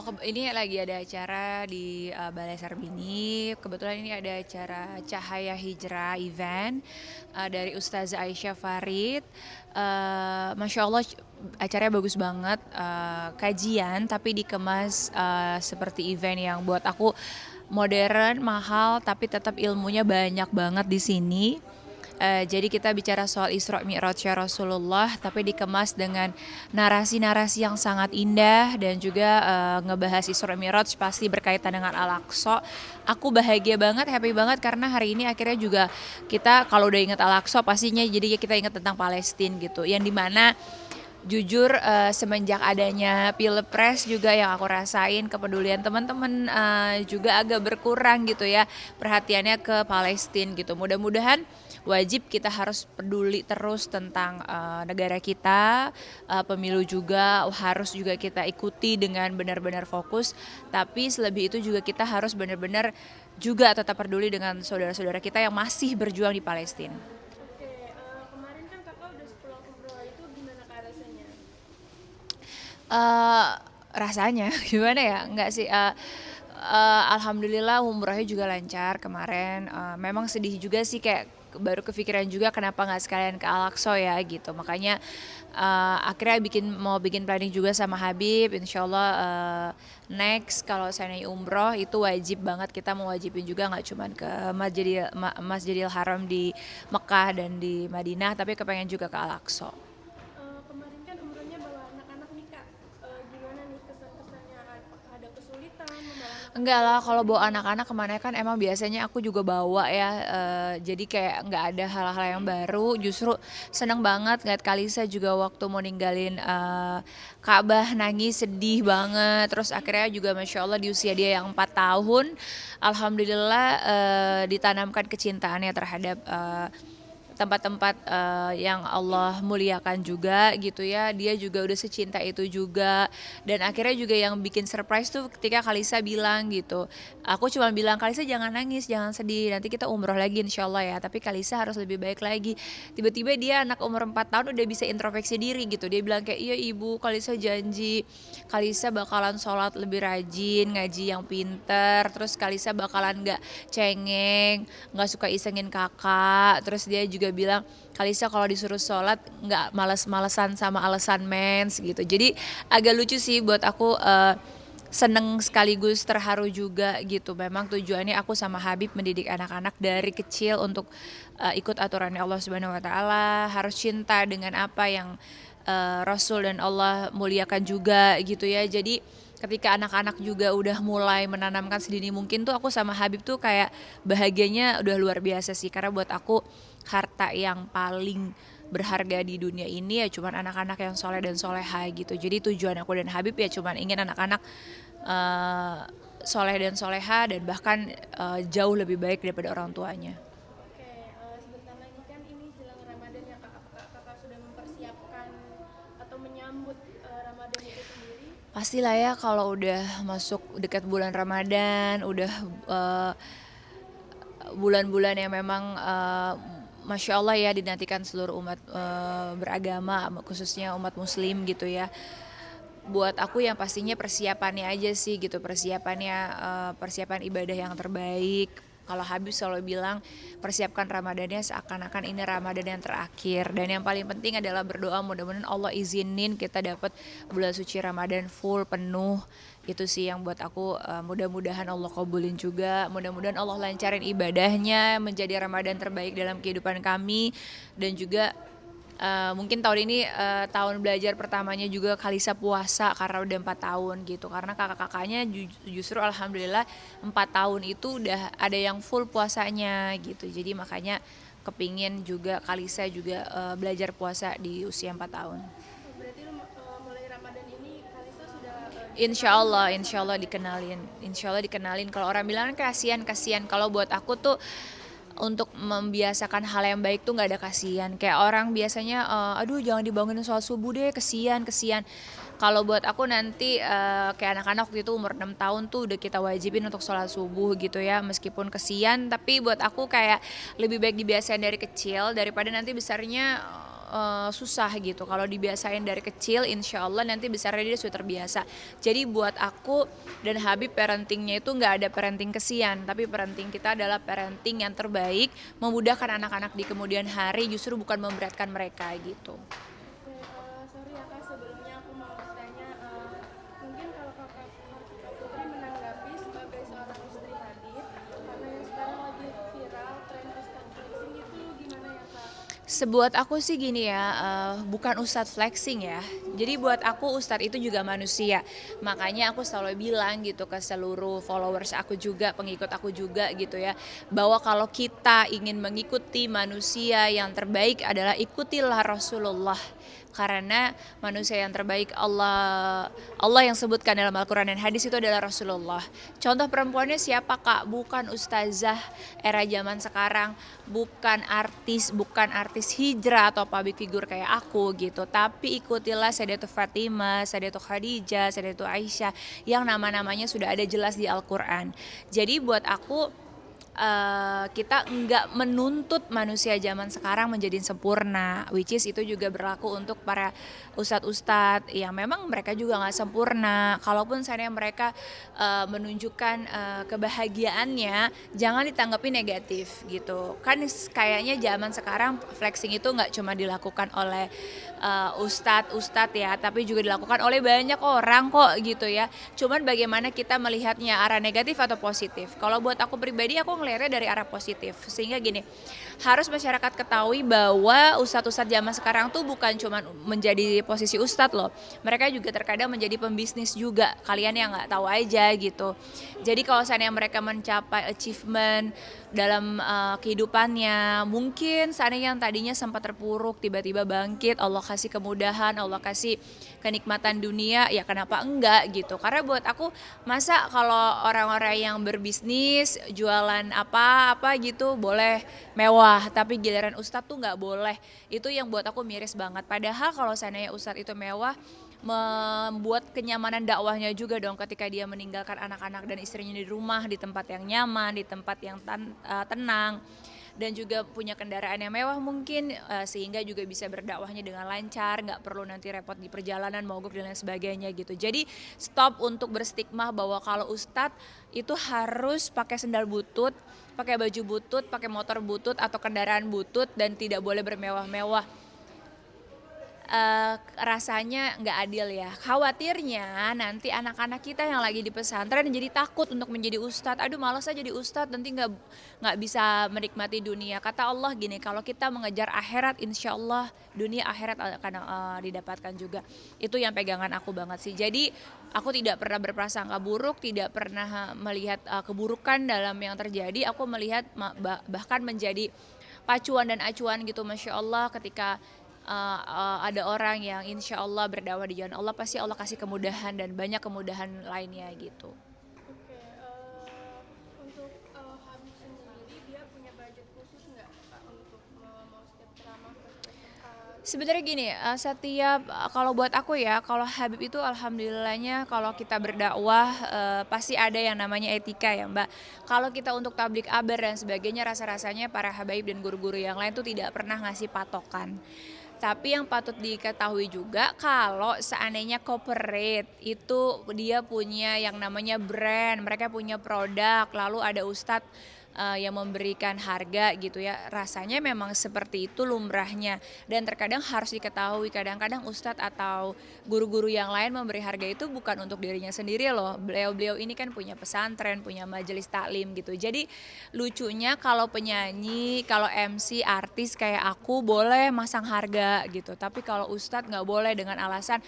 Ini lagi ada acara di Balai Sarbini. Kebetulan ini ada acara Cahaya Hijrah event dari Ustazah Aisyah Farid. Masya Allah, acaranya bagus banget. Kajian tapi dikemas seperti event yang buat aku modern, mahal, tapi tetap ilmunya banyak banget di sini. Jadi kita bicara soal Isra Mi'rajnya Rasulullah, tapi dikemas dengan narasi-narasi yang sangat indah dan juga ngebahas Isra Mi'raj pasti berkaitan dengan Al-Aqsa. Aku bahagia banget, happy banget karena hari ini akhirnya juga kita kalau udah ingat Al-Aqsa pastinya jadi kita ingat tentang Palestina gitu. Yang dimana jujur semenjak adanya pilpres juga yang aku rasain kepedulian teman-teman juga agak berkurang gitu ya perhatiannya ke Palestina gitu. Mudah-mudahan wajib kita harus peduli terus tentang negara kita, pemilu juga harus juga kita ikuti dengan benar-benar fokus. Tapi selebih itu juga kita harus benar-benar juga tetap peduli dengan saudara-saudara kita yang masih berjuang di Palestina. Oke, kemarin kan kakak udah sepulang umroh itu gimana kak rasanya? eh Rasanya gimana ya? Enggak sih. Alhamdulillah umrohnya juga lancar kemarin. Memang sedih juga sih kayak baru kepikiran juga kenapa nggak sekalian ke Al-Aqsa ya gitu. Makanya akhirnya mau bikin planning juga sama Habib. Insyaallah next kalau saya naik umroh itu wajib banget kita mau wajibin juga nggak cuman ke Masjidil Haram di Mekah dan di Madinah, tapi kepengen juga ke Al-Aqsa. Kemarin kan umrohnya bawa anak-anak nih kak. Gimana nih kesan-kesannya? Apakah ada kesulitan membawa anak-anak Enggak ke lah, kalau sini? bawa anak-anak kemana kan emang biasanya aku juga bawa ya, jadi kayak nggak ada hal-hal yang baru. Justru seneng banget ngeliat Kalisa juga waktu mau ninggalin Ka'bah nangis sedih banget. Terus akhirnya juga Masya Allah di usia dia yang 4 tahun, Alhamdulillah ditanamkan kecintaannya terhadap tempat-tempat yang Allah muliakan juga gitu ya. Dia juga udah secinta itu juga. Dan akhirnya juga yang bikin surprise tuh ketika Kalisa bilang gitu. Aku cuma bilang Kalisa jangan nangis, jangan sedih. Nanti kita umroh lagi insya Allah ya. Tapi Kalisa harus lebih baik lagi. Tiba-tiba dia anak umur 4 tahun udah bisa introspeksi diri gitu. Dia bilang kayak iya ibu, Kalisa janji Kalisa bakalan sholat lebih rajin, ngaji yang pinter. Terus Kalisa bakalan gak cengeng, nggak suka isengin kakak. Terus dia juga bilang Kalisa kalau disuruh sholat nggak males-malesan sama alasan mens gitu. Jadi agak lucu sih buat aku, seneng sekaligus terharu juga gitu. Memang tujuannya aku sama Habib mendidik anak-anak dari kecil untuk ikut aturannya Allah Subhanahu Wa Taala, harus cinta dengan apa yang Rasul dan Allah muliakan juga gitu ya. Jadi ketika anak-anak juga udah mulai menanamkan sedini mungkin tuh aku sama Habib tuh kayak bahagianya udah luar biasa sih, karena buat aku harta yang paling berharga di dunia ini ya cuman anak-anak yang soleh dan soleha gitu. Jadi tujuan aku dan Habib ya cuman ingin anak-anak uh, soleh dan soleha dan bahkan jauh lebih baik daripada orang tuanya. Oke, sebentar lagi kan ini jelang Ramadan ya kak. Apakah kakak sudah mempersiapkan atau menyambut Ramadan itu sendiri? Pastilah ya kalau udah masuk dekat bulan Ramadan, udah uh, bulan-bulan yang memang Masya Allah ya dinantikan seluruh umat beragama, khususnya umat muslim gitu ya. Buat aku yang pastinya persiapannya aja sih gitu, persiapannya persiapan ibadah yang terbaik. Kalau Habib selalu bilang persiapkan Ramadannya seakan-akan ini Ramadan yang terakhir, dan yang paling penting adalah berdoa mudah-mudahan Allah izinin kita dapat bulan suci Ramadan full penuh. Itu sih yang buat aku mudah-mudahan Allah kabulin juga, mudah-mudahan Allah lancarin ibadahnya menjadi Ramadan terbaik dalam kehidupan kami. Dan juga mungkin tahun ini tahun belajar pertamanya juga Kalisa puasa karena udah 4 tahun gitu. Karena kakak-kakaknya justru alhamdulillah 4 tahun itu udah ada yang full puasanya gitu. Jadi makanya kepingin juga Kalisa juga belajar puasa di usia 4 tahun. Oh, berarti mulai Ramadan ini Kalista sudah dikenalin ya Insya sama Allah ayah. dikenalin, insya Allah dikenalin. Kalau orang bilang kan kasihan kasihan, kalau buat aku tuh untuk membiasakan hal yang baik tuh nggak ada kasihan. Kayak orang biasanya, aduh jangan dibangunin sholat subuh deh, kasihan kasihan. Kalau buat aku nanti kayak anak-anak waktu itu umur 6 tahun tuh udah kita wajibin untuk sholat subuh gitu ya, meskipun kesian tapi buat aku kayak lebih baik dibiasain dari kecil daripada nanti besarnya susah gitu. Kalau dibiasain dari kecil, insya Allah nanti besarnya dia sudah terbiasa. Jadi buat aku dan Habib, parentingnya itu nggak ada parenting kesian, tapi parenting kita adalah parenting yang terbaik, memudahkan anak-anak di kemudian hari, justru bukan memberatkan mereka gitu. Oke, sorry ya kak, sebelumnya aku mau tanya, mungkin kalau kakak Kartika Putri menanggapi sebagai seorang istri Habib, karena yang sekarang lagi viral tren Ustadz flexing itu gimana ya kak? Sebuat aku sih gini ya, bukan ustadz flexing ya. Jadi buat aku ustadz itu juga manusia. Makanya aku selalu bilang gitu ke seluruh followers aku juga, pengikut aku juga gitu ya, bahwa kalau kita ingin mengikuti manusia yang terbaik adalah ikutilah Rasulullah. Karena manusia yang terbaik Allah yang sebutkan dalam Al-Quran dan hadis itu adalah Rasulullah. Contoh perempuannya siapa kak? Bukan ustazah era zaman sekarang, bukan artis hijrah atau public figure kayak aku gitu, tapi ikutilah Sayyidatul Fatimah, Sayyidatul Khadijah, Sayyidatul Aisyah yang nama-namanya sudah ada jelas di Al-Quran. Jadi buat aku kita nggak menuntut manusia zaman sekarang menjadi sempurna, which is itu juga berlaku untuk para ustadz-ustadz yang memang mereka juga nggak sempurna. Kalaupun seandainya mereka menunjukkan kebahagiaannya, jangan ditanggapi negatif gitu. Kan kayaknya zaman sekarang flexing itu nggak cuma dilakukan oleh ustadz-ustadz ya, tapi juga dilakukan oleh banyak orang kok gitu ya. Cuman bagaimana kita melihatnya, arah negatif atau positif. Kalau buat aku pribadi, aku ngelihatnya dari arah positif. Sehingga gini, harus masyarakat ketahui bahwa ustadz-ustadz zaman sekarang tuh bukan cuma menjadi posisi ustadz loh. Mereka juga terkadang menjadi pembisnis juga. Kalian yang nggak tahu aja gitu. Jadi kalau seandainya mereka mencapai achievement dalam kehidupannya, mungkin seandainya yang tadinya sempat terpuruk tiba-tiba bangkit, Allah kasih kemudahan, Allah kasih kenikmatan dunia, ya kenapa enggak gitu. Karena buat aku, masa kalau orang-orang yang berbisnis jualan apa-apa gitu boleh mewah, tapi giliran ustadz tuh nggak boleh. Itu yang buat aku miris banget. Padahal kalau seandainya ustadz itu mewah, membuat kenyamanan dakwahnya juga dong, ketika dia meninggalkan anak-anak dan istrinya di rumah, di tempat yang nyaman, di tempat yang tenang, dan juga punya kendaraan yang mewah mungkin, sehingga juga bisa berdakwahnya dengan lancar, nggak perlu nanti repot di perjalanan, mogok dan lain sebagainya gitu. Jadi stop untuk berstigma bahwa kalau ustadz itu harus pakai sendal butut, pakai baju butut, pakai motor butut atau kendaraan butut, dan tidak boleh bermewah-mewah. Rasanya nggak adil ya. Khawatirnya nanti anak-anak kita yang lagi di pesantren jadi takut untuk menjadi ustadz. Aduh, malas aja jadi ustadz, nanti nggak bisa menikmati dunia. Kata Allah gini, kalau kita mengejar akhirat, insya Allah dunia akhirat akan didapatkan juga. Itu yang pegangan aku banget sih. Jadi aku tidak pernah berprasangka buruk, tidak pernah melihat keburukan dalam yang terjadi. Aku melihat bahkan menjadi pacuan dan acuan gitu, masya Allah, ketika ada orang yang insya Allah berdakwah di jalan Allah, pasti Allah kasih kemudahan dan banyak kemudahan lainnya gitu. Oke, untuk Habib sendiri dia punya budget khusus nggak kak untuk mau setiap ceramah ke setiap tempat? Sebenarnya gini, kalau buat aku ya, kalau Habib itu alhamdulillahnya kalau kita berdakwah pasti ada yang namanya etika ya Mbak. Kalau kita untuk tablik kabar dan sebagainya, rasa-rasanya para habaib dan guru-guru yang lain tuh tidak pernah ngasih patokan. Tapi yang patut diketahui juga, kalau seandainya corporate itu dia punya yang namanya brand, mereka punya produk, lalu ada ustadz yang memberikan harga gitu ya, rasanya memang seperti itu lumrahnya. Dan terkadang harus diketahui, kadang-kadang ustadz atau guru-guru yang lain memberi harga itu bukan untuk dirinya sendiri loh. Beliau-beliau ini kan punya pesantren, punya majelis taklim gitu. Jadi lucunya kalau penyanyi, kalau MC, artis kayak aku boleh masang harga gitu, tapi kalau ustadz nggak boleh, dengan alasan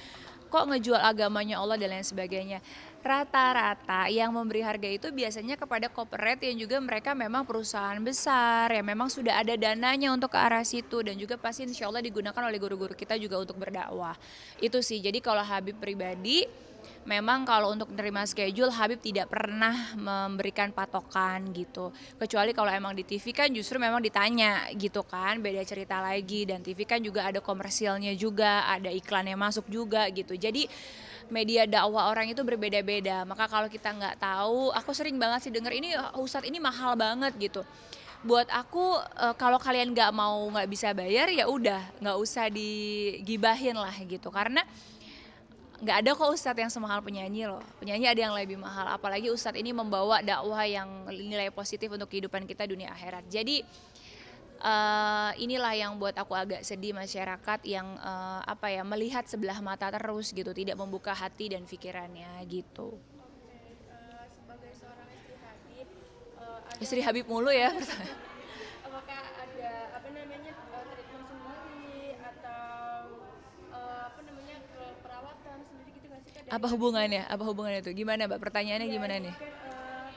kok ngejual agamanya Allah dan lain sebagainya. Rata-rata yang memberi harga itu biasanya kepada corporate yang juga mereka memang perusahaan besar, ya memang sudah ada dananya untuk ke arah situ, dan juga pasti insya Allah digunakan oleh guru-guru kita juga untuk berdakwah. Itu sih, jadi kalau Habib pribadi, memang kalau untuk menerima schedule, Habib tidak pernah memberikan patokan gitu. Kecuali kalau emang di TV kan justru memang ditanya gitu kan, beda cerita lagi. Dan TV kan juga ada komersilnya juga, ada iklannya masuk juga gitu. Jadi media dakwah orang itu berbeda-beda. Maka kalau kita nggak tahu, aku sering banget sih denger ini ustadz ini mahal banget gitu. buat aku kalau kalian nggak bisa bayar ya udah nggak usah digibahin lah gitu, karena nggak ada kok ustadz yang semahal penyanyi loh. Penyanyi ada yang lebih mahal, apalagi ustadz ini membawa dakwah yang nilai positif untuk kehidupan kita dunia akhirat. Jadi inilah yang buat aku agak sedih, masyarakat yang apa ya, melihat sebelah mata terus gitu, tidak membuka hati dan pikirannya gitu. Oke, sebagai seorang istri Habib, ada Istri nggak Habib mulu ya. apakah ada apa namanya treatment sendiri atau apa namanya perawatan sendiri gitu nggak sih Kak dari Apa Habibnya? hubungannya? Apa hubungannya tuh? Gimana, Mbak? Pertanyaannya Iya, gimana jadi nih? kan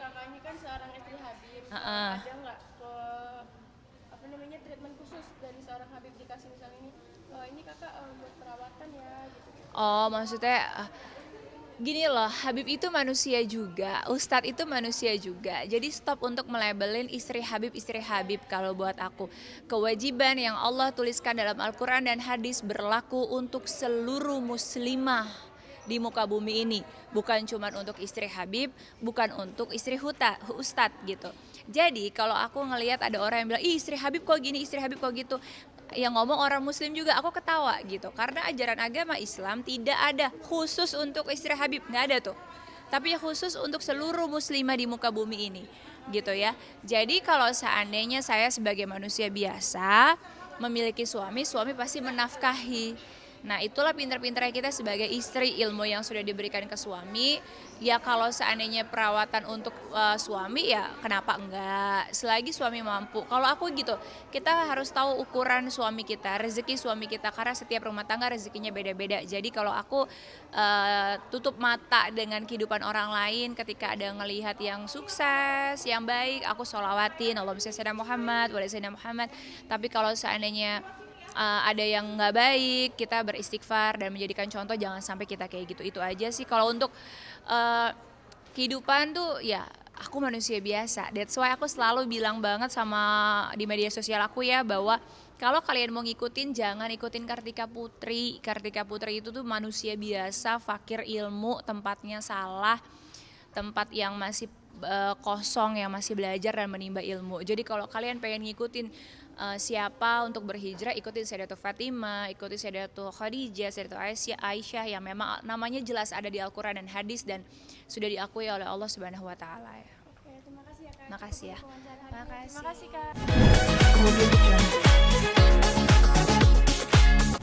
kakaknya kan seorang istri Habib, Heeh. ada nggak ke apa namanya treatment khusus dari seorang Habib dikasih misalnya ini kakak buat perawatan ya gitu gitu. Oh, maksudnya gini loh, Habib itu manusia juga, Ustadz itu manusia juga. Jadi stop untuk melabelin istri Habib kalau buat aku. Kewajiban yang Allah tuliskan dalam Al-Quran dan hadis berlaku untuk seluruh muslimah di muka bumi ini. Bukan cuma untuk istri Habib, bukan untuk istri Ustadz gitu. Jadi kalau aku ngelihat ada orang yang bilang, ih istri Habib kok gini, istri Habib kok gitu, yang ngomong orang muslim juga aku ketawa gitu, karena ajaran agama Islam tidak ada khusus untuk istri Habib, nggak ada tuh, tapi khusus untuk seluruh muslimah di muka bumi ini gitu ya. Jadi kalau seandainya saya sebagai manusia biasa memiliki suami, suami pasti menafkahi. Nah itulah pinter-pinternya kita sebagai istri, ilmu yang sudah diberikan ke suami. Ya kalau seandainya perawatan untuk suami ya kenapa enggak, selagi suami mampu. Kalau aku gitu, kita harus tahu ukuran suami kita, rezeki suami kita, karena setiap rumah tangga rezekinya beda-beda. Jadi kalau aku tutup mata dengan kehidupan orang lain, ketika ada ngelihat yang sukses, yang baik, aku sholawatin Allahumma shalli ala Muhammad wa ala sayyidina Muhammad. Tapi kalau seandainya ada yang nggak baik, kita beristighfar dan menjadikan contoh, jangan sampai kita kayak gitu. Itu aja sih kalau untuk uh, kehidupan tuh ya, aku manusia biasa. That's why aku selalu bilang banget sama di media sosial aku ya, bahwa kalau kalian mau ngikutin, jangan ikutin Kartika Putri. Kartika Putri itu tuh manusia biasa, fakir ilmu, tempatnya salah, tempat yang masih kosong, yang masih belajar dan menimba ilmu. Jadi kalau kalian pengen ngikutin siapa untuk berhijrah, ikutin Sayyidatul Fatimah, ikutin Sayyidatul Khadijah, Sayyidatul Aisyah yang memang namanya jelas ada di Al-Quran dan hadis dan sudah diakui oleh Allah Subhanahu Wa Taala ya. Oke, terima kasih ya Kak. Cukup Makasih ya. untuk wawancara hari ini. Terima Makasih. kasih Kak.